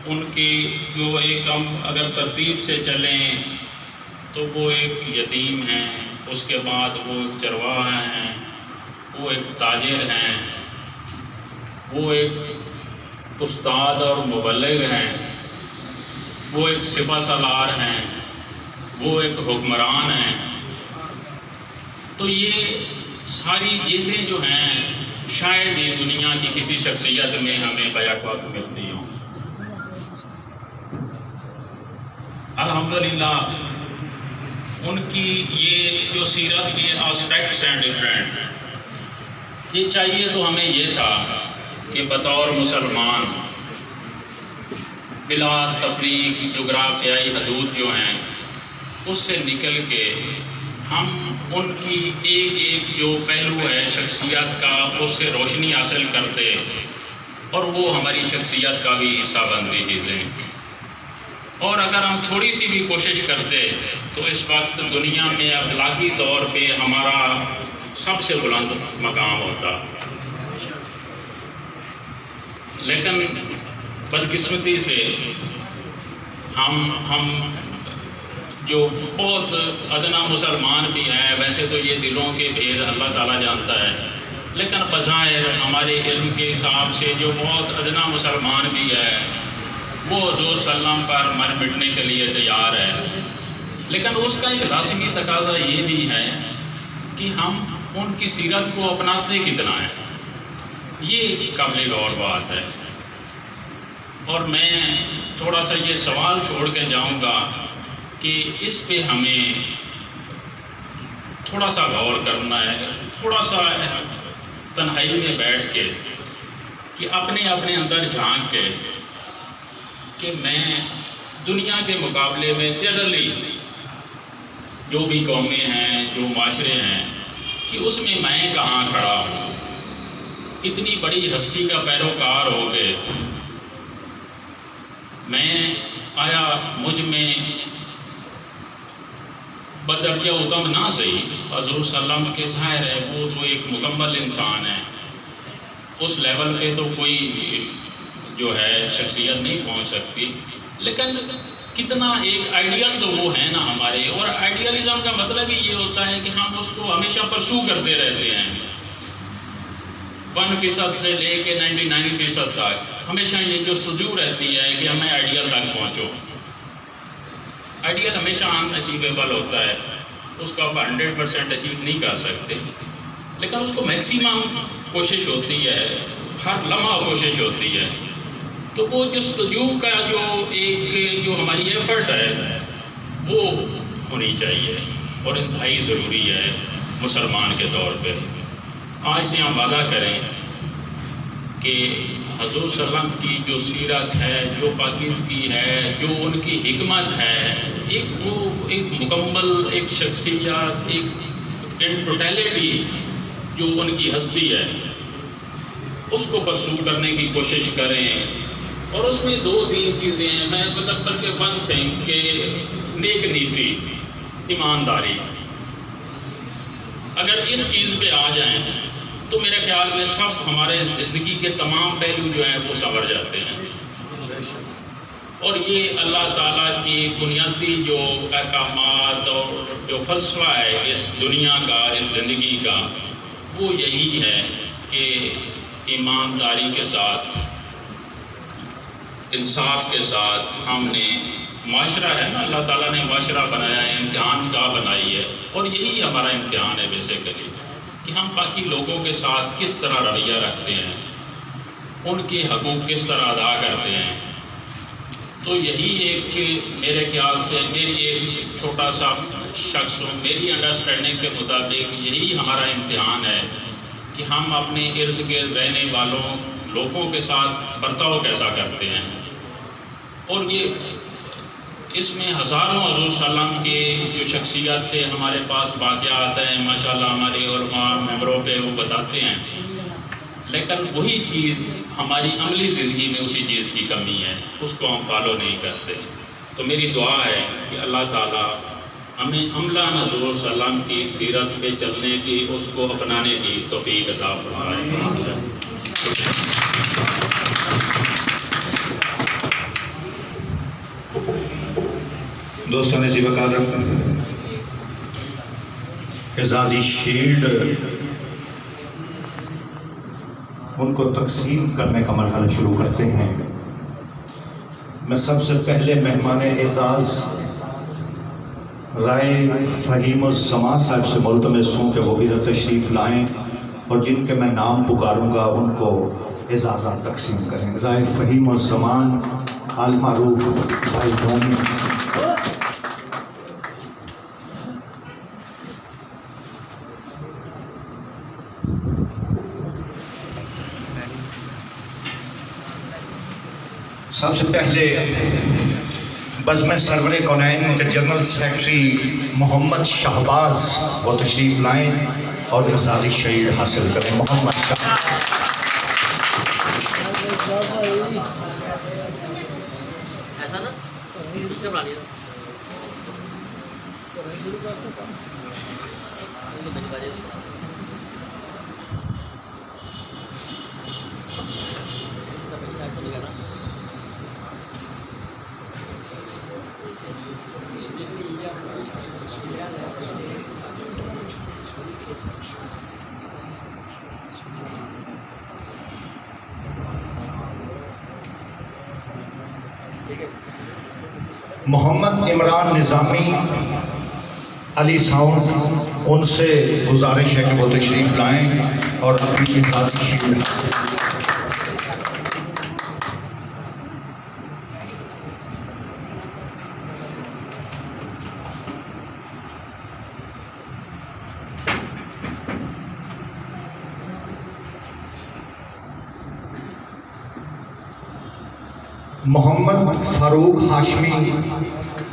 ان کی جو ایک ہم اگر ترتیب سے چلیں تو وہ ایک یتیم ہیں، اس کے بعد وہ ایک چرواہا ہیں، وہ ایک تاجر ہیں، وہ ایک استاد اور مبلغ ہیں، وہ ایک سپہ سالار ہیں، وہ ایک حکمران ہیں۔ تو یہ ساری جہتیں جو ہیں شاید ہی دنیا کی کسی شخصیت میں ہمیں بیک وقت ملتی ہوں۔ الحمدللہ ان کی یہ جو سیرت کے آسپیکٹس ہیں ڈفرینٹ، یہ چاہیے تو ہمیں یہ تھا کہ بطور مسلمان بلا تفریق جغرافیائی حدود جو ہیں اس سے نکل کے ہم ان کی ایک ایک جو پہلو ہے شخصیت کا اس سے روشنی حاصل کرتے اور وہ ہماری شخصیت کا بھی حصہ بنتی چیزیں۔ اور اگر ہم تھوڑی سی بھی کوشش کرتے تو اس وقت دنیا میں اخلاقی طور پہ ہمارا سب سے بلند مقام ہوتا، لیکن بدقسمتی سے ہم جو بہت ادنا مسلمان بھی ہیں، ویسے تو یہ دلوں کے بھید اللہ تعالیٰ جانتا ہے، لیکن بظاہر ہمارے علم کے حساب سے جو بہت ادنا مسلمان بھی ہے وہ حضور صلی اللہ علیہ وسلم پر مر مٹنے کے لیے تیار ہے، لیکن اس کا ایک لازمی تقاضا یہ بھی ہے کہ ہم ان کی سیرت کو اپناتے کتنا ہے، یہ قابل غور بات ہے۔ اور میں تھوڑا سا یہ سوال چھوڑ کے جاؤں گا کہ اس پہ ہمیں تھوڑا سا غور کرنا ہے، تھوڑا سا تنہائی میں بیٹھ کے کہ اپنے اندر جھانک کے کہ میں دنیا کے مقابلے میں جنرلی جو بھی قومیں ہیں، جو معاشرے ہیں، کہ اس میں کہاں کھڑا ہوں۔ اتنی بڑی ہستی کا پیروکار ہو کے میں آیا مجھ میں بدرجہ اتم نہ صحیح، حضور صلی اللہ علیہ وسلم کے ظاہر ہے وہ تو ایک مکمل انسان ہے، اس لیول پہ تو کوئی جو ہے شخصیت نہیں پہنچ سکتی، لیکن کتنا ایک آئیڈیل تو وہ ہے نا ہمارے، اور آئیڈیلزم کا مطلب ہی یہ ہوتا ہے کہ ہم اس کو ہمیشہ پرسو کرتے رہتے ہیں 1% سے لے کے 99% تک، ہمیشہ یہ جو سجو رہتی ہے کہ ہمیں آئیڈیل تک پہنچو۔ آئیڈیل ہمیشہ ان اچیویبل ہوتا ہے، اس کا آپ 100% اچیو نہیں کر سکتے، لیکن اس کو میکسیمم کوشش ہوتی ہے، ہر لمحہ کوشش ہوتی ہے۔ تو وہ جستجو کا جو ہماری ایفرٹ ہے وہ ہونی چاہیے اور انتہائی ضروری ہے مسلمان کے طور پہ۔ آج سے ہم وعدہ کریں کہ حضور صلی اللہ علیہ وسلم کی جو سیرت ہے، جو پاکیزگی ہے، جو ان کی حکمت ہے، ایک مکمل ایک شخصیت، ایک ان ٹوٹیلٹی جو ان کی ہستی ہے، اس کو پرسو کرنے کی کوشش کریں۔ اور اس میں 2-3 چیزیں ہیں، میں بلکہ ون تھنگ کہ نیک نیتی، ایمانداری، اگر اس چیز پہ آ جائیں تو میرے خیال میں سب ہمارے زندگی کے تمام پہلو جو ہیں وہ سنور جاتے ہیں۔ اور یہ اللہ تعالیٰ کی بنیادی جو احکامات اور جو فلسفہ ہے اس دنیا کا، اس زندگی کا، وہ یہی ہے کہ ایمانداری کے ساتھ، انصاف کے ساتھ ہم نے معاشرہ ہے نا، اللہ تعالیٰ نے معاشرہ بنایا ہے، امتحان گاہ بنائی ہے، اور یہی ہمارا امتحان ہے بیسیکلی کہ ہم باقی لوگوں کے ساتھ کس طرح رویہ رکھتے ہیں، ان کے حقوق کس طرح ادا کرتے ہیں۔ تو یہی ایک میرے خیال سے میری ایک چھوٹا سا شخص ہوں، میری انڈرسٹینڈنگ کے مطابق یہی ہمارا امتحان ہے کہ ہم اپنے ارد گرد رہنے والوں لوگوں کے ساتھ برتاؤ کیسا کرتے ہیں۔ اور یہ اس میں ہزاروں حضور صلی اللہ علیہ وسلم کے جو شخصیت سے ہمارے پاس واقعات ہیں، ماشاءاللہ ہماری علماء ممبروں پہ وہ بتاتے ہیں، لیکن وہی چیز ہماری عملی زندگی میں اسی چیز کی کمی ہے، اس کو ہم فالو نہیں کرتے۔ تو میری دعا ہے کہ اللہ تعالیٰ ہمیں عملاً حضور صلی اللہ علیہ وسلم کی سیرت پہ چلنے کی، اس کو اپنانے کی توفیق عطا فرمائے۔ دوستان زیبا کالم اعزازی شیلڈ ان کو تقسیم کرنے کا مرحلہ شروع کرتے ہیں، میں سب سے پہلے مہمان اعزاز رائے فہیم الزمان صاحب سے ملتمس ہوں کہ وہ ادھر تشریف لائیں اور جن کے میں نام پکاروں گا ان کو اعزازات تقسیم کریں۔ رائے فہیم الزمان المعروف بھائی دونی۔ سب سے پہلے بزم سرور کونین کے جنرل سیکرٹری محمد شہباز وہ تشریف لائیں اور اعزازی شیلڈ حاصل کریں۔ محمد شہباز۔ محمد عمران نظامی علی ساؤنڈ، ان سے گزارش ہے کہ وہ تشریف لائیں اور اپنی اعزازی شیلڈ حاصل کریں۔ محمد فاروق ہاشمی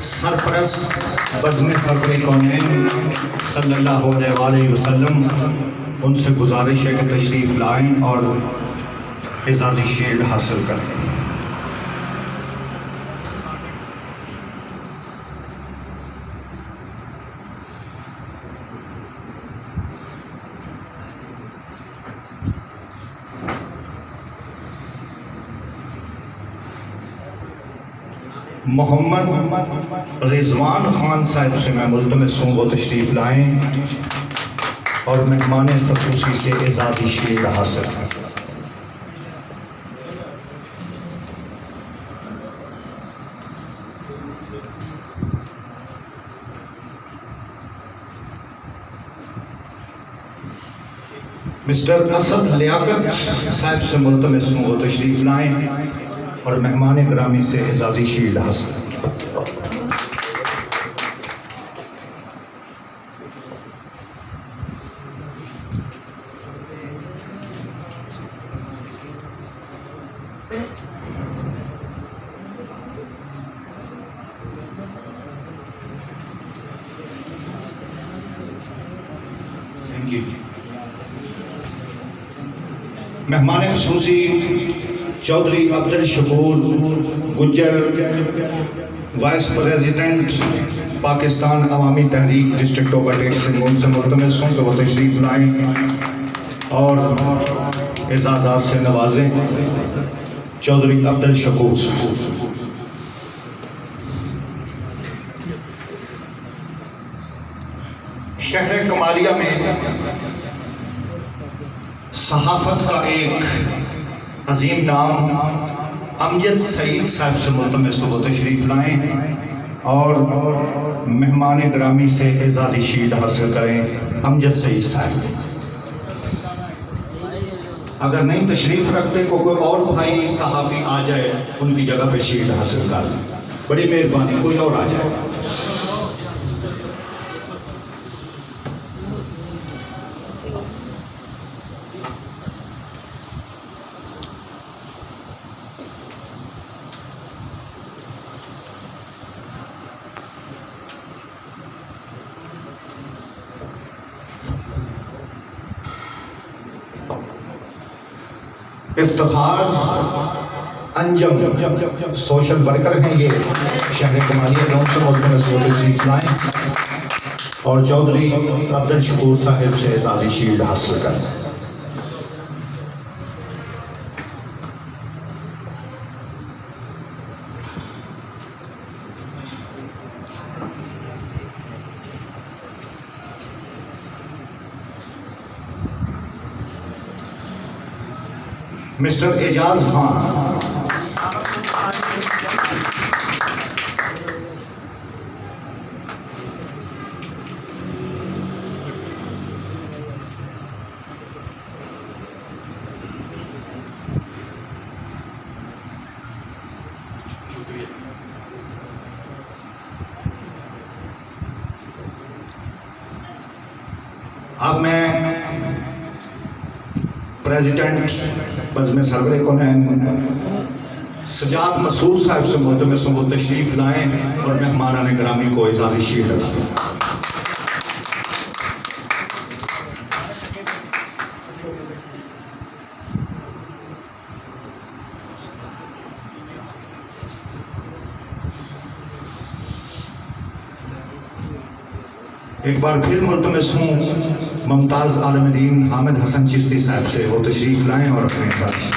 سرپرست بزم سرور کونین صلی اللہ علیہ وسلم، ان سے گزارش ہے کہ تشریف لائیں اور اعزازی شیلڈ حاصل کریں۔ محمد رضوان خان صاحب سے میں ملتمس ہوں وہ تشریف لائیں اور مہمان خصوصی سے اعزازی شیلڈ حاصل کریں۔ مسٹر اسد لیاقت صاحب سے ملتمس ہوں وہ تشریف لائیں اور مہمان گرامی سے اعزازی شیلڈ حاصل کریں۔ مہمان خصوصی چودھری عبد الشکور گجر، وائس پریزیڈنٹ پاکستان عوامی تحریک ڈسٹرکٹ اوورٹیک سے ان سے ملتمس ہوں کہ وہ تشریف لائیں اور اعزازات سے نوازیں۔ چودھری عبد الشکور۔ شہر کمالیہ میں صحافت کا ایک عظیم نام امجد سعید صاحب سے ملتمس ہو وہ تشریف لائیں اور مہمان گرامی سے اعزازی شیلڈ حاصل کریں۔ امجد سعید صاحب اگر نہیں تشریف رکھتے کوئی اور بھائی صحافی آ جائے ان کی جگہ پہ شیلڈ حاصل کر لیں، بڑی مہربانی، کوئی اور آ جائے۔ افتخار انجم سوشل ورکر ہیں، یہ شہر کمالیہ گاؤں سے ملتمس ہو تشریف لائیں اور چودھری عبد الشکور صاحب سے اعزازی شیلڈ حاصل کریں۔ مسٹر اعجاز خان. اب میں پریزیڈنٹ بزم سرور کونین سجاد مسعود صاحب سے ملتمس ہوں وہ تشریف لائیں اور مہمانان گرامی کو اعزازی شیلڈ عطا فرمائیں. ایک بار پھر ملتمس ہوں ممتاز عالم دین حامد حسن چشتی صاحب سے وہ تشریف لائیں اور اپنے اعزازی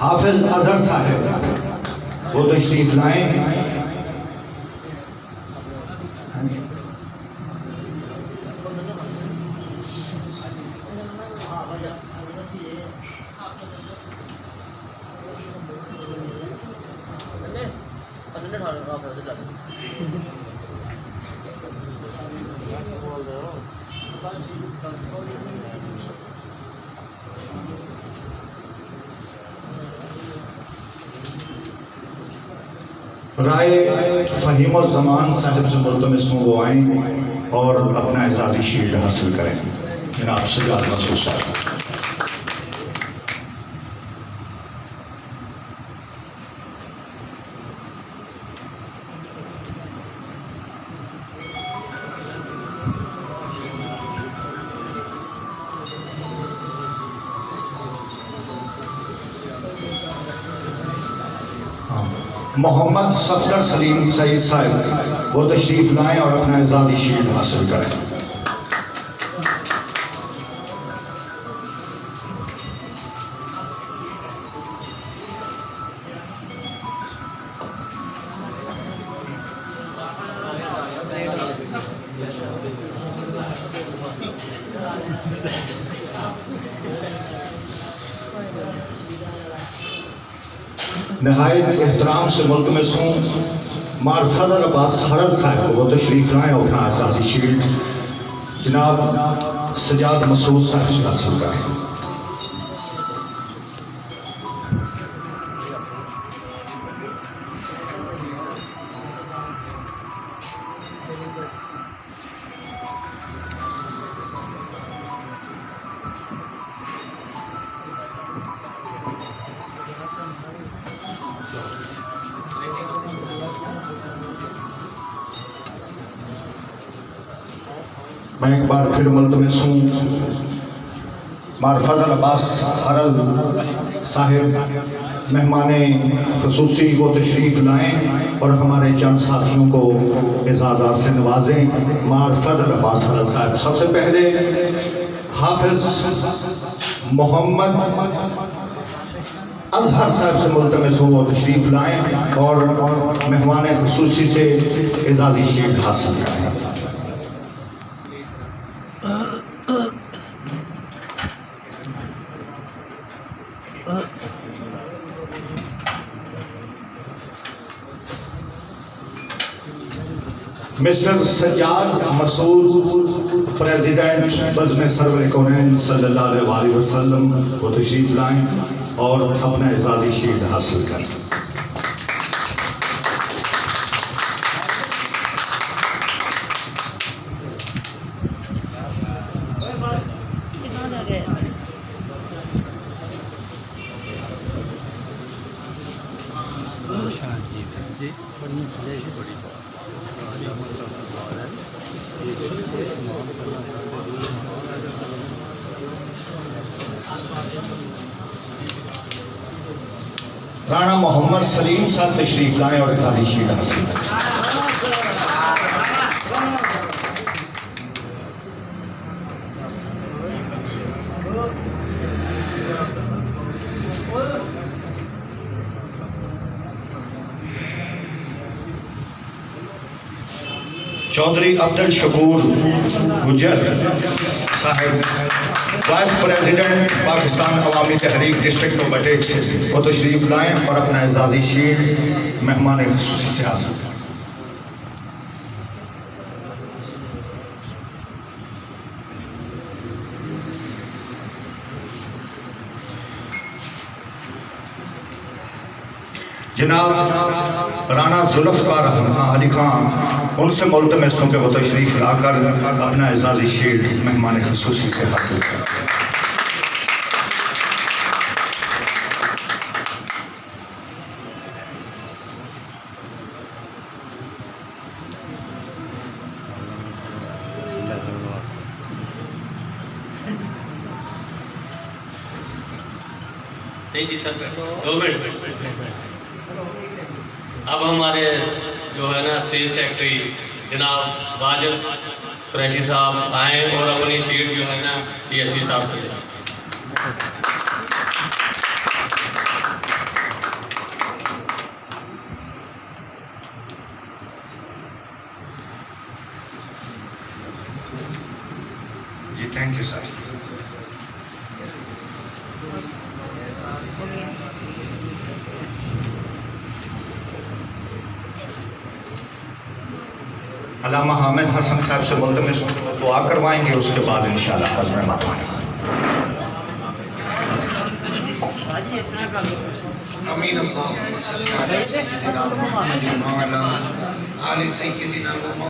حافظ اظہر صاحب وہ تشریف لائیں. رائے فہیم الزمان صاحب سے ملتمس ہوں وہ آئیں اور اپنا اعزازی شیلڈ حاصل کریں. جناب سجاد مسعود صاحب. محمد صفدر سلیم سعید صاحب وہ تشریف لائیں اور اپنا اعزازی شیلڈ حاصل کریں. نہایت احترام سے ملتمس ہوں مار فضل عباس حرل صاحب کو وہ تشریف لائیں اور اپنا اعزازی شیلڈ جناب سجاد مسعود صاحب سے حاصل کریں. میں ایک بار پھر ملتمس ہوں مار فضل عباس حرل صاحب مہمان خصوصی کو تشریف لائیں اور ہمارے چند ساتھیوں کو اعزازات سے نوازیں. مار فضل عباس حرل صاحب. سب سے پہلے حافظ محمد اظہر صاحب سے ملتمس ہوں وہ تشریف لائیں اور مہمان خصوصی سے اعزازی شیلڈ حاصل کریں. مسٹر سجاد مسعود پریزیڈنٹ بزم سرور کونین صلی اللہ علیہ وسلم وہ تشریف لائیں اور اپنا اعزازی شیلڈ حاصل کریں. رانا محمد سلیم صاحب تشریف لائیں اور اعزازی شیلڈ حاصل کریں۔ چودھری عبد الشکور گجر صاحب وائس پریزیڈنٹ پاکستان عوامی تحریک ڈسٹرکٹ نمبر 1 سے وہ تشریف لائیں اور اپنا اعزازی شیلڈ مہمان خصوصی سے حاصل کریں۔ جناب رانا ذوالفقار علی خان ان سے ملتمس ہوں کہ وہ تشریف لا کر اپنا اعزازی شیلڈ مہمان خصوصی سے حاصل کریں۔ نہیں جی سر 2 منٹ۔ اب ہمارے جو ہے نا اسٹیج سیکرٹری جناب واجد قریشی صاحب آئیں اور اپنی شیٹ جو ہے نا ڈی ایس پی صاحب سے جی تھینک یو سر۔ علامہ حامد حسن صاحب سے ملتمس دعا کروائیں گے، اس کے بعد انشاءاللہ عزم ماتوانی۔ امین اللہم صلی علی سیدنا محمد وعلی آل سیدنا محمد۔